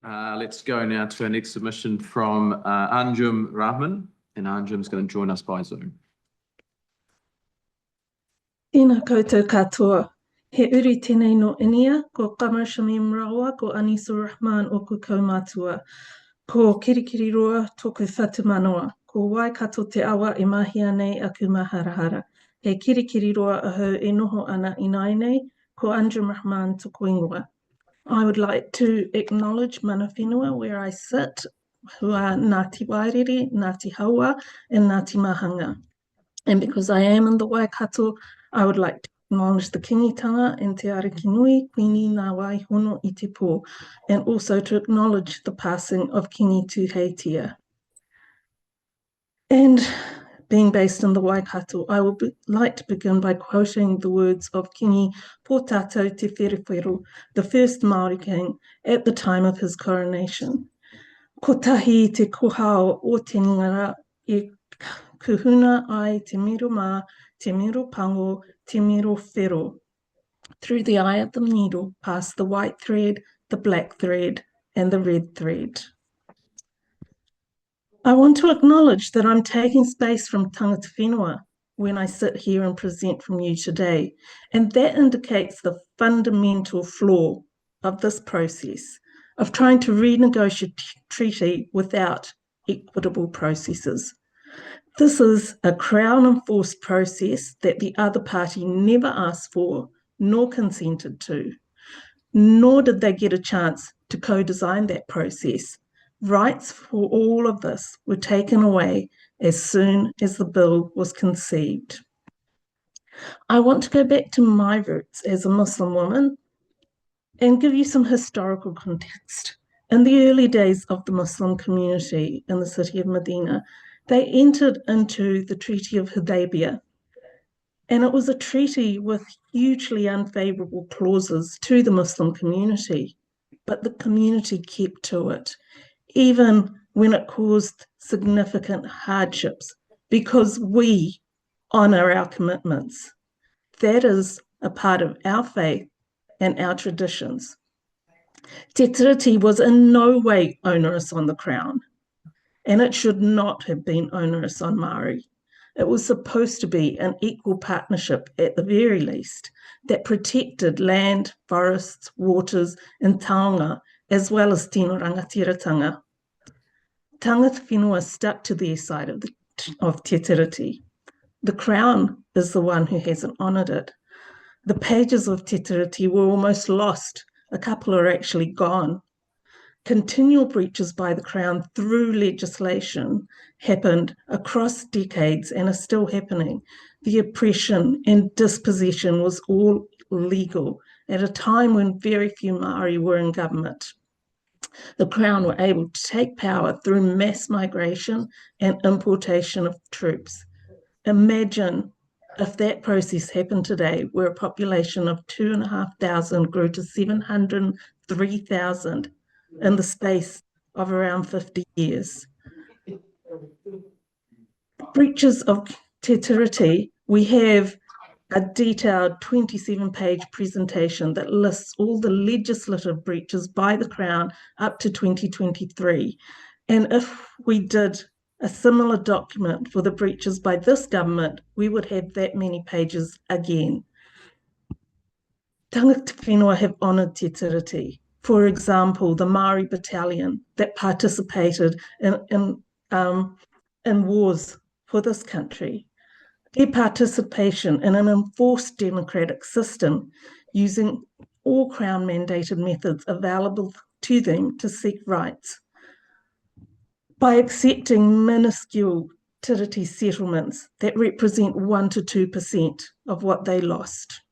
Let's go now to our next submission from Anjum Rahman, and Anjum's going to join us by Zoom. Tēnā koutou katoa. He uri tēnei no Inia, ko Qamar Shamim Rawa, ko Anjum Rahman o ku kaumātua. Ko kirikiri roa tōku whatu manoa. Ko Waikato te awa e mahia nei aku maharahara. He kirikiri roa ahau e noho ana inai nei, ko Anjum Rahman tōku ingoa. I would like to acknowledge mana whenua where I sit, who are Ngāti Wairere, Ngāti Haua, and Ngāti Mahanga. And because I am in the Waikato, I would like to acknowledge the kingitanga and te arakinui, Queenie ngā waihono i te pō, and also to acknowledge the passing of Kingi Tuheitia. And being based in the Waikato, I would like to begin by quoting the words of Kingi Pōtātou Te Wherewhero, the first Māori king at the time of his coronation. Ko tahi te kohao o te ngara e kuhuna ai te miro mā, te miro pango, te miro whero. Through the eye of the needle pass the white thread, the black thread, and the red thread. I want to acknowledge that I'm taking space from tangata whenua when I sit here and present from you today, and that indicates the fundamental flaw of this process of trying to renegotiate a treaty without equitable processes. This is a Crown-enforced process that the other party never asked for, nor consented to, nor did they get a chance to co-design that process. Rights for all of this were taken away as soon as the bill was conceived. I want to go back to my roots as a Muslim woman and give you some historical context. In the early days of the Muslim community in the city of Medina, they entered into the Treaty of Hudaybiyah, and it was a treaty with hugely unfavourable clauses to the Muslim community, but the community kept to it, even when it caused significant hardships, because we honour our commitments. That is a part of our faith and our traditions. Te tiriti was in no way onerous on the Crown, and it should not have been onerous on Māori. It was supposed to be an equal partnership at the very least that protected land, forests, waters, and taonga, as well as tino rangatiratanga. Tangata whenua stuck to their side of te tiriti. The Crown is the one who hasn't honoured it. The pages of te tiriti were almost lost. A couple are actually gone. Continual breaches by the Crown through legislation happened across decades and are still happening. The oppression and dispossession was all legal at a time when very few Māori were in government. The Crown were able to take power through mass migration and importation of troops. Imagine if that process happened today, where a population of 2,500 grew to 703,000 in the space of around 50 years. Breaches of te tiriti, we have a detailed 27-page presentation that lists all the legislative breaches by the Crown up to 2023. And if we did a similar document for the breaches by this government, we would have that many pages again. Tangata whenua have honoured te tiriti. For example, the Māori battalion that participated in wars for this country. Their participation in an enforced democratic system using all Crown-mandated methods available to them to seek rights. By accepting minuscule tiriti settlements that represent 1 to 2% of what they lost.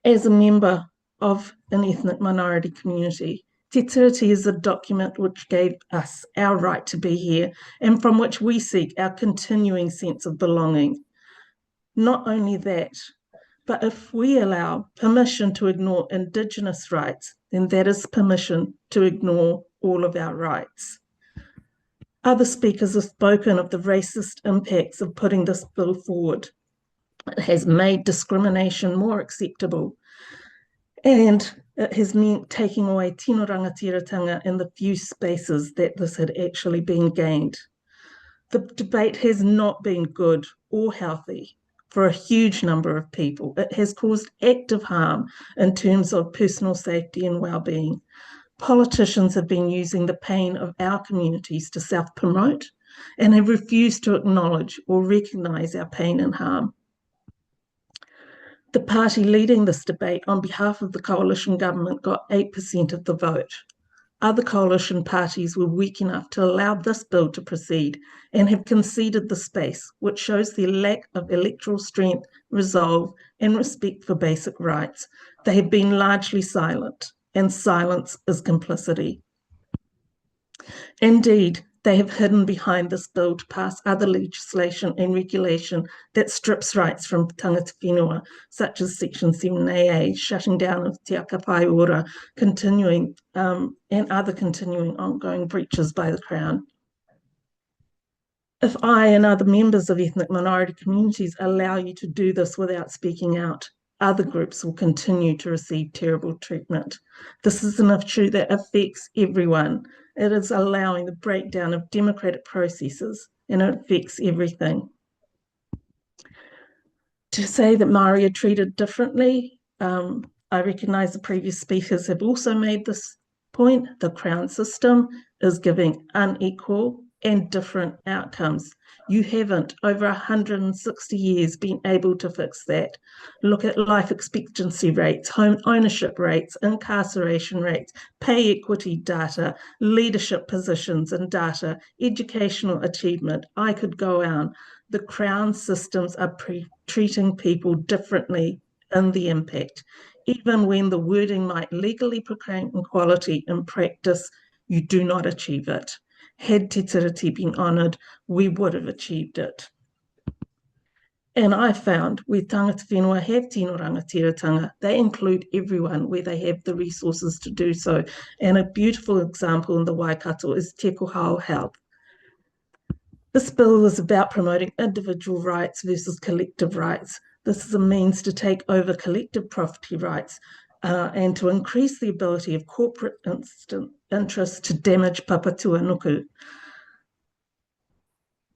As a member of an ethnic minority community, te tiriti is a document which gave us our right to be here and from which we seek our continuing sense of belonging. Not only that, but if we allow permission to ignore Indigenous rights, then that is permission to ignore all of our rights. Other speakers have spoken of the racist impacts of putting this bill forward. It has made discrimination more acceptable. And it has meant taking away tino rangatiratanga in the few spaces that this had actually been gained. The debate has not been good or healthy for a huge number of people. It has caused active harm in terms of personal safety and well-being. Politicians have been using the pain of our communities to self-promote and have refused to acknowledge or recognise our pain and harm. The party leading this debate on behalf of the coalition government got 8% of the vote. Other coalition parties were weak enough to allow this bill to proceed and have conceded the space, which shows their lack of electoral strength, resolve, and respect for basic rights. They have been largely silent, and silence is complicity. Indeed, they have hidden behind this bill to pass other legislation and regulation that strips rights from tangata whenua, such as Section 7AA, shutting down of te akapai ora, continuing and other continuing ongoing breaches by the Crown. If I and other members of ethnic minority communities allow you to do this without speaking out, other groups will continue to receive terrible treatment. This is an issue that affects everyone. It is allowing the breakdown of democratic processes, and it affects everything. To say that Māori are treated differently, I recognise the previous speakers have also made this point. The Crown system is giving unequal and different outcomes. You haven't, over 160 years, been able to fix that. Look at life expectancy rates, home ownership rates, incarceration rates, pay equity data, leadership positions and data, educational achievement. I could go on. The Crown systems are treating people differently in the impact. Even when the wording might legally proclaim equality, in practice, you do not achieve it. Had te tiriti been honoured, we would have achieved it. And I found where tangata whenua have tino rangatiratanga, they include everyone where they have the resources to do so. And a beautiful example in the Waikato is Te Kohao Health. This bill is about promoting individual rights versus collective rights. This is a means to take over collective property rights and to increase the ability of corporate interests to damage papatua nuku.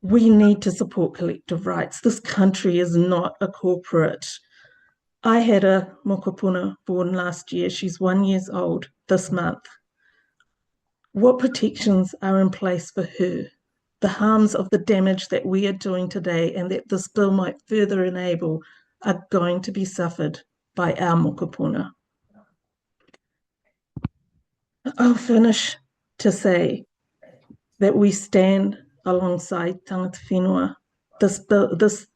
We need to support collective rights. This country is not a corporate. I had a mokopuna born last year. She's 1 year old this month. What protections are in place for her? The harms of the damage that we are doing today and that this bill might further enable are going to be suffered by our mokopuna. I'll finish to say that we stand alongside tangata whenua. This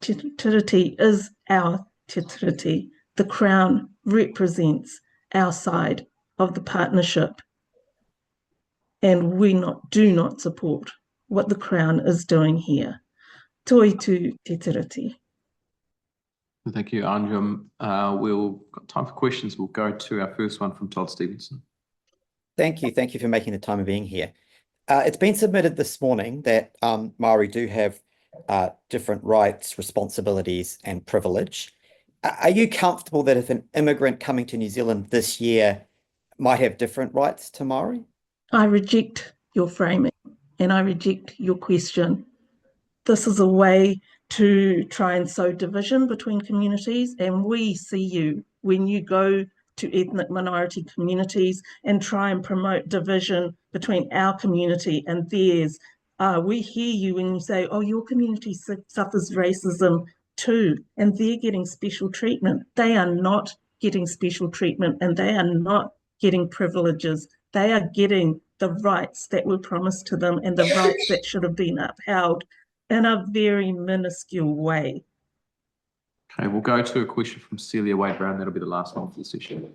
te tiriti is our te tiriti. The Crown represents our side of the partnership, and we do not support what the Crown is doing here. Toi tu te tiriti. Thank you, Anjum. We'll got time for questions. We'll go to our first one from Todd Stevenson. Thank you. Thank you for making the time of being here. It's been submitted this morning that Māori do have different rights, responsibilities, and privilege. Are you comfortable that if an immigrant coming to New Zealand this year might have different rights to Māori? I reject your framing and I reject your question. This is a way to try and sow division between communities, and we see you when you go to ethnic minority communities and try and promote division between our community and theirs. We hear you when you say, oh, your community suffers racism too, and they're getting special treatment. They are not getting special treatment, and they are not getting privileges. They are getting the rights that were promised to them and the rights that should have been upheld in a very minuscule way. Okay, we'll go to a question from Celia Wade-Brown. That'll be the last one for the session.